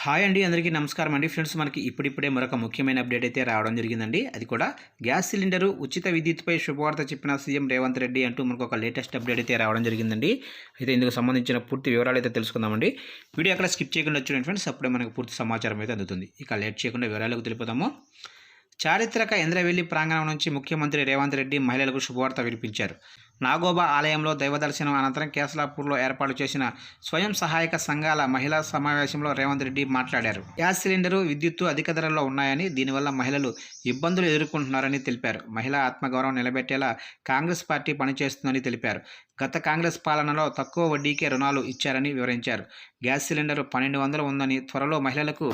Hi అండి, అందరికీ నమస్కారం అండి. ఫ్రెండ్స్, మనకి ఇప్పుడిప్పుడే మరొక ముఖ్యమైన అప్డేట్ అయితే రావడం జరిగిందండి. అది కూడా గ్యాస్ సిలిండరు ఉచిత విద్యుత్పై శుభవార్త చెప్పిన సీఎం రేవంత్ రెడ్డి అంటూ మనకు ఒక లేటెస్ట్ అప్డేట్ అయితే రావడం జరిగిందండి. అయితే ఇందుకు సంబంధించిన పూర్తి వివరాలు అయితే తెలుసుకుందామండి. వీడియో అక్కడ స్కిప్ చేయకుండా చూడండి ఫ్రెండ్స్, అప్పుడే మనకు పూర్తి సమాచారం అయితే అందుతుంది. ఇక లేట్ చేయకుండా వివరాలకు తెలిపోదాము. చారిత్రక ఇంద్రవెల్లి ప్రాంగణం నుంచి ముఖ్యమంత్రి రేవంత్ రెడ్డి మహిళలకు శుభవార్త వినిపించారు. నాగోబా ఆలయంలో దైవదర్శనం అనంతరం కేసలాపూర్లో ఏర్పాటు చేసిన స్వయం సహాయక సంఘాల మహిళా సమావేశంలో రేవంత్ రెడ్డి మాట్లాడారు. గ్యాస్ సిలిండరు, విద్యుత్తు అధిక ధరల్లో ఉన్నాయని, దీనివల్ల మహిళలు ఇబ్బందులు ఎదుర్కొంటున్నారని తెలిపారు. మహిళా ఆత్మగౌరవం నిలబెట్టేలా కాంగ్రెస్ పార్టీ పనిచేస్తుందని తెలిపారు. గత కాంగ్రెస్ పాలనలో తక్కువ వడ్డీకే రుణాలు ఇచ్చారని వివరించారు. గ్యాస్ సిలిండర్ 1200 ఉందని, త్వరలో మహిళలకు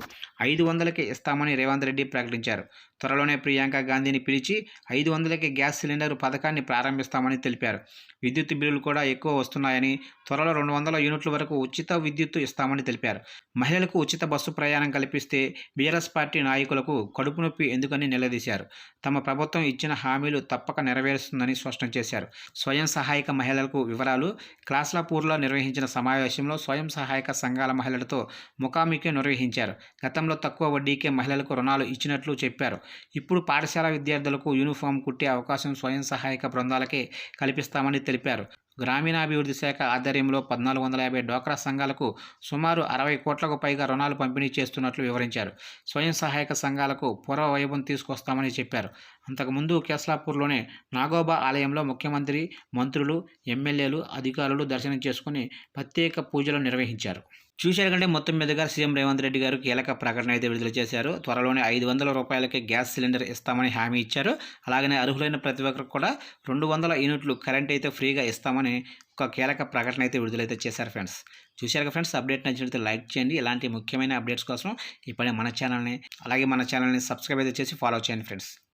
500కే ఇస్తామని రేవంత్ రెడ్డి ప్రకటించారు. త్వరలోనే ప్రియాంక గాంధీని పిలిచి 500కే గ్యాస్ సిలిండర్ పథకాన్ని ప్రారంభిస్తామని తెలిపారు. విద్యుత్ బిల్లులు కూడా ఎక్కువ వస్తున్నాయని, త్వరలో 200 యూనిట్ల వరకు ఉచిత విద్యుత్తు ఇస్తామని తెలిపారు. మహిళలకు ఉచిత బస్సు ప్రయాణం కల్పిస్తే బీఆర్ఎస్ పార్టీ నాయకులకు కడుపు నొప్పి ఎందుకని నిలదీశారు. తమ ప్రభుత్వం ఇచ్చిన హామీలు తప్పక నెరవేరుస్తుందని స్పష్టం చేశారు. స్వయం సహాయక మహిళలకు వివరాలు. క్లాస్లాపూర్లో నిర్వహించిన సమావేశంలో స్వయం సహాయక సంఘాల మహిళలతో ముఖాముఖి నిర్వహించారు. గతంలో తక్కువ వడ్డీకే మహిళలకు రుణాలు ఇచ్చినట్లు చెప్పారు. ఇప్పుడు పాఠశాల విద్యార్థులకు యూనిఫామ్ కుట్టే అవకాశం స్వయం సహాయక బృందాలకే కల్పిస్తామని తెలిపారు. గ్రామీణాభివృద్ధి శాఖ ఆధ్వర్యంలో 1450 డ్వాక్రా సంఘాలకు సుమారు 60 కోట్లకు పైగా రుణాలు పంపిణీ చేస్తున్నట్లు వివరించారు. స్వయం సహాయక సంఘాలకు పూర్వ వైభవం తీసుకొస్తామని చెప్పారు. అంతకుముందు కేస్లాపూర్లోని నాగోబా ఆలయంలో ముఖ్యమంత్రి, మంత్రులు, ఎమ్మెల్యేలు, అధికారులు దర్శనం చేసుకుని ప్రత్యేక పూజలు నిర్వహించారు. చూశారు కంటే మొత్తం మీదుగా సీఎం రేవంత్ రెడ్డి గారు కీలక ప్రకటన అయితే విడుదల చేశారు. త్వరలోనే 500 రూపాయలకే గ్యాస్ సిలిండర్ ఇస్తామని హామీ ఇచ్చారు. అలాగనే అర్హులైన ప్రతి ఒక్కరికి కూడా 200 యూనిట్లు కరెంట్ అయితే ఫ్రీగా ఇస్తామని ఒక కీలక ప్రకటన అయితే విడుదలైతే చేశారు. ఫ్రెండ్స్, చూశారు ఫ్రెండ్స్, అప్డేట్ నచ్చినట్లయితే లైక్ చేయండి. ఇలాంటి ముఖ్యమైన అప్డేట్స్ కోసం ఇప్పుడే మన ఛానల్ని సబ్స్క్రైబ్ అయితే చేసి ఫాలో చేయండి ఫ్రెండ్స్.